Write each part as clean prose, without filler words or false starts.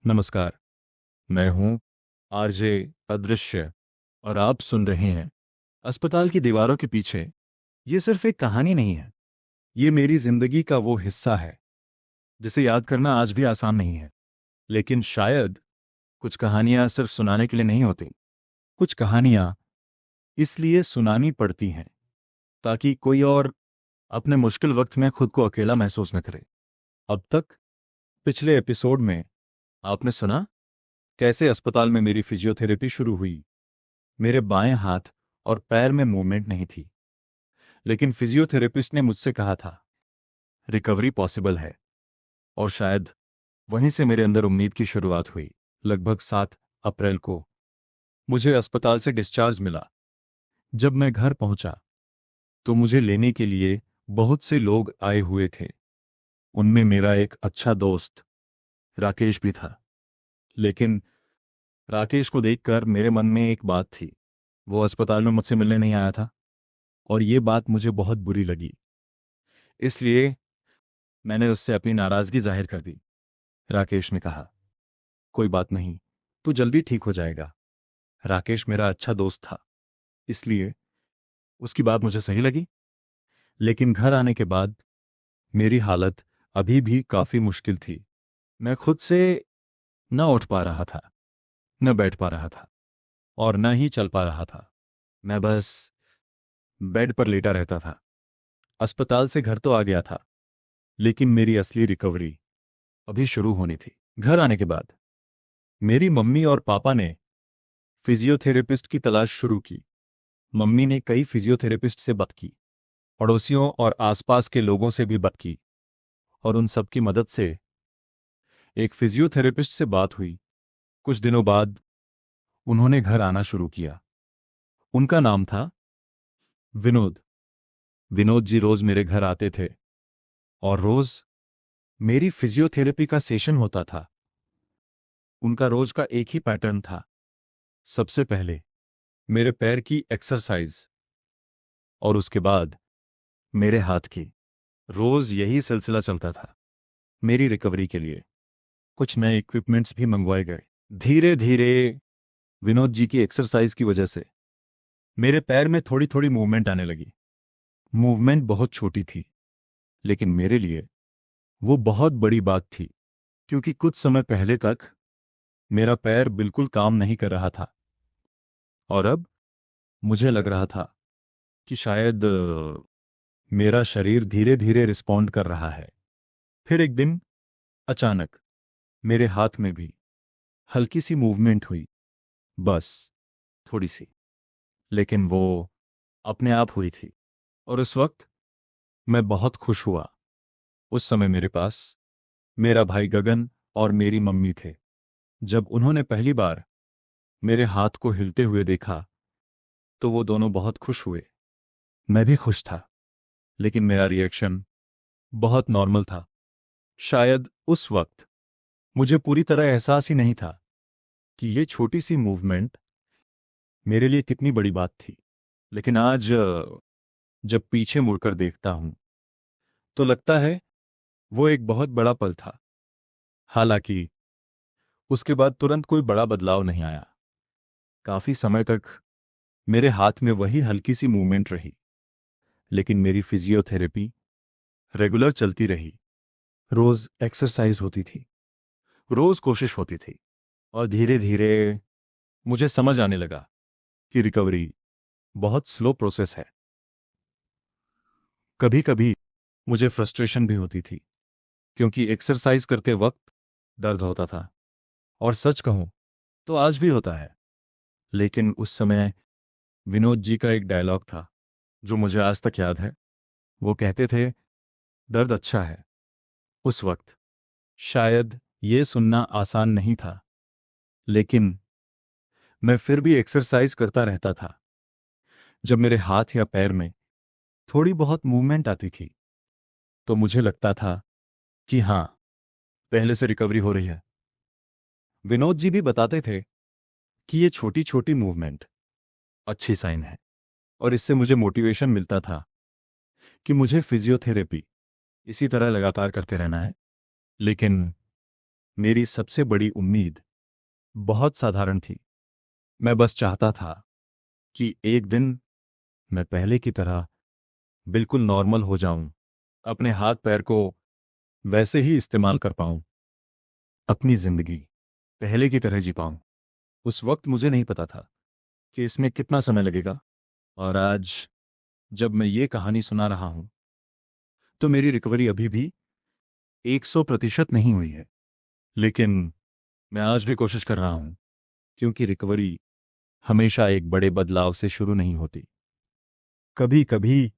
नमस्कार। मैं हूं आरजे अदृश्य और आप सुन रहे हैं अस्पताल की दीवारों के पीछे। ये सिर्फ एक कहानी नहीं है, ये मेरी जिंदगी का वो हिस्सा है जिसे याद करना आज भी आसान नहीं है। लेकिन शायद कुछ कहानियां सिर्फ सुनाने के लिए नहीं होती, कुछ कहानियां इसलिए सुनानी पड़ती हैं ताकि कोई और अपने मुश्किल वक्त में खुद को अकेला महसूस न करे। अब तक पिछले एपिसोड में आपने सुना कैसे अस्पताल में मेरी फिजियोथेरेपी शुरू हुई। मेरे बाएं हाथ और पैर में मूवमेंट नहीं थी, लेकिन फिजियोथेरेपिस्ट ने मुझसे कहा था रिकवरी पॉसिबल है। और शायद वहीं से मेरे अंदर उम्मीद की शुरुआत हुई। लगभग 7 अप्रैल को मुझे अस्पताल से डिस्चार्ज मिला। जब मैं घर पहुंचा तो मुझे लेने के लिए बहुत से लोग आए हुए थे। उनमें मेरा एक अच्छा दोस्त राकेश भी था। लेकिन राकेश को देखकर मेरे मन में एक बात थी, वो अस्पताल में मुझसे मिलने नहीं आया था और ये बात मुझे बहुत बुरी लगी। इसलिए मैंने उससे अपनी नाराजगी जाहिर कर दी। राकेश ने कहा, कोई बात नहीं, तू जल्दी ठीक हो जाएगा। राकेश मेरा अच्छा दोस्त था, इसलिए उसकी बात मुझे सही लगी। लेकिन घर आने के बाद मेरी हालत अभी भी काफी मुश्किल थी। मैं खुद से न उठ पा रहा था, न बैठ पा रहा था और न ही चल पा रहा था। मैं बस बेड पर लेटा रहता था। अस्पताल से घर तो आ गया था, लेकिन मेरी असली रिकवरी अभी शुरू होनी थी। घर आने के बाद मेरी मम्मी और पापा ने फिजियोथेरेपिस्ट की तलाश शुरू की। मम्मी ने कई फिजियोथेरेपिस्ट से बात की, पड़ोसियों और आसपास के लोगों से भी बात की, और उन सब की मदद से एक फिजियोथेरेपिस्ट से बात हुई। कुछ दिनों बाद उन्होंने घर आना शुरू किया। उनका नाम था विनोद। विनोद जी रोज मेरे घर आते थे और रोज मेरी फिजियोथेरेपी का सेशन होता था। उनका रोज का एक ही पैटर्न था। सबसे पहले मेरे पैर की एक्सरसाइज और उसके बाद मेरे हाथ की। रोज यही सिलसिला चलता था। मेरी रिकवरी के लिए कुछ नए इक्विपमेंट्स भी मंगवाए गए। धीरे धीरे विनोद जी की एक्सरसाइज की वजह से मेरे पैर में थोड़ी थोड़ी मूवमेंट आने लगी। मूवमेंट बहुत छोटी थी, लेकिन मेरे लिए वो बहुत बड़ी बात थी, क्योंकि कुछ समय पहले तक मेरा पैर बिल्कुल काम नहीं कर रहा था और अब मुझे लग रहा था कि शायद मेरा शरीर धीरे धीरे रिस्पॉन्ड कर रहा है। फिर एक दिन अचानक मेरे हाथ में भी हल्की सी मूवमेंट हुई, बस थोड़ी सी, लेकिन वो अपने आप हुई थी। और उस वक्त मैं बहुत खुश हुआ। उस समय मेरे पास मेरा भाई गगन और मेरी मम्मी थे। जब उन्होंने पहली बार मेरे हाथ को हिलते हुए देखा तो वो दोनों बहुत खुश हुए। मैं भी खुश था, लेकिन मेरा रिएक्शन बहुत नॉर्मल था। शायद उस वक्त मुझे पूरी तरह एहसास ही नहीं था कि ये छोटी सी मूवमेंट मेरे लिए कितनी बड़ी बात थी। लेकिन आज जब पीछे मुड़कर देखता हूं तो लगता है वो एक बहुत बड़ा पल था। हालांकि उसके बाद तुरंत कोई बड़ा बदलाव नहीं आया। काफी समय तक मेरे हाथ में वही हल्की सी मूवमेंट रही, लेकिन मेरी फिजियोथेरेपी रेगुलर चलती रही। रोज एक्सरसाइज होती थी, रोज कोशिश होती थी, और धीरे धीरे मुझे समझ आने लगा कि रिकवरी बहुत स्लो प्रोसेस है। कभी कभी मुझे फ्रस्ट्रेशन भी होती थी, क्योंकि एक्सरसाइज करते वक्त दर्द होता था, और सच कहूं तो आज भी होता है। लेकिन उस समय विनोद जी का एक डायलॉग था जो मुझे आज तक याद है। वो कहते थे, दर्द अच्छा है। उस वक्त शायद ये सुनना आसान नहीं था, लेकिन मैं फिर भी एक्सरसाइज करता रहता था। जब मेरे हाथ या पैर में थोड़ी बहुत मूवमेंट आती थी तो मुझे लगता था कि हाँ, पहले से रिकवरी हो रही है। विनोद जी भी बताते थे कि ये छोटी छोटी मूवमेंट अच्छी साइन है, और इससे मुझे मोटिवेशन मिलता था कि मुझे फिजियोथेरेपी इसी तरह लगातार करते रहना है। लेकिन मेरी सबसे बड़ी उम्मीद बहुत साधारण थी। मैं बस चाहता था कि एक दिन मैं पहले की तरह बिल्कुल नॉर्मल हो जाऊं, अपने हाथ पैर को वैसे ही इस्तेमाल कर पाऊं, अपनी जिंदगी पहले की तरह जी पाऊं। उस वक्त मुझे नहीं पता था कि इसमें कितना समय लगेगा, और आज जब मैं ये कहानी सुना रहा हूं तो मेरी रिकवरी अभी भी 100% नहीं हुई है। लेकिन मैं आज भी कोशिश कर रहा हूं, क्योंकि रिकवरी हमेशा एक बड़े बदलाव से शुरू नहीं होती। कभी कभी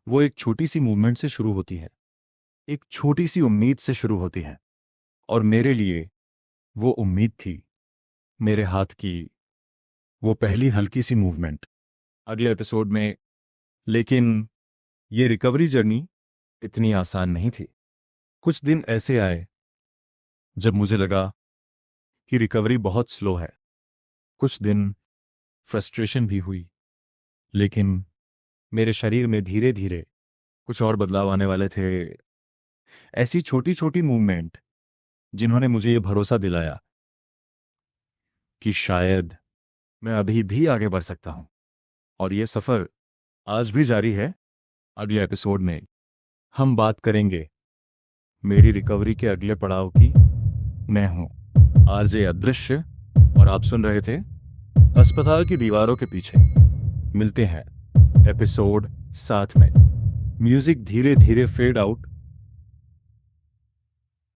वो एक छोटी सी मूवमेंट से शुरू होती है, एक छोटी सी उम्मीद से शुरू होती है। और मेरे लिए वो उम्मीद थी मेरे हाथ की वो पहली हल्की सी मूवमेंट। अगले एपिसोड में। लेकिन ये रिकवरी जर्नी इतनी आसान नहीं थी। कुछ दिन ऐसे आए जब मुझे लगा कि रिकवरी बहुत स्लो है। कुछ दिन फ्रस्ट्रेशन भी हुई, लेकिन मेरे शरीर में धीरे धीरे कुछ और बदलाव आने वाले थे। ऐसी छोटी छोटी मूवमेंट जिन्होंने मुझे ये भरोसा दिलाया कि शायद मैं अभी भी आगे बढ़ सकता हूं। और ये सफ़र आज भी जारी है। अगले एपिसोड में हम बात करेंगे मेरी रिकवरी के अगले पड़ाव की। मैं हूं आरजे अदृश्य, और आप सुन रहे थे अस्पताल की दीवारों के पीछे। मिलते हैं एपिसोड 7 में। म्यूजिक धीरे धीरे फेड आउट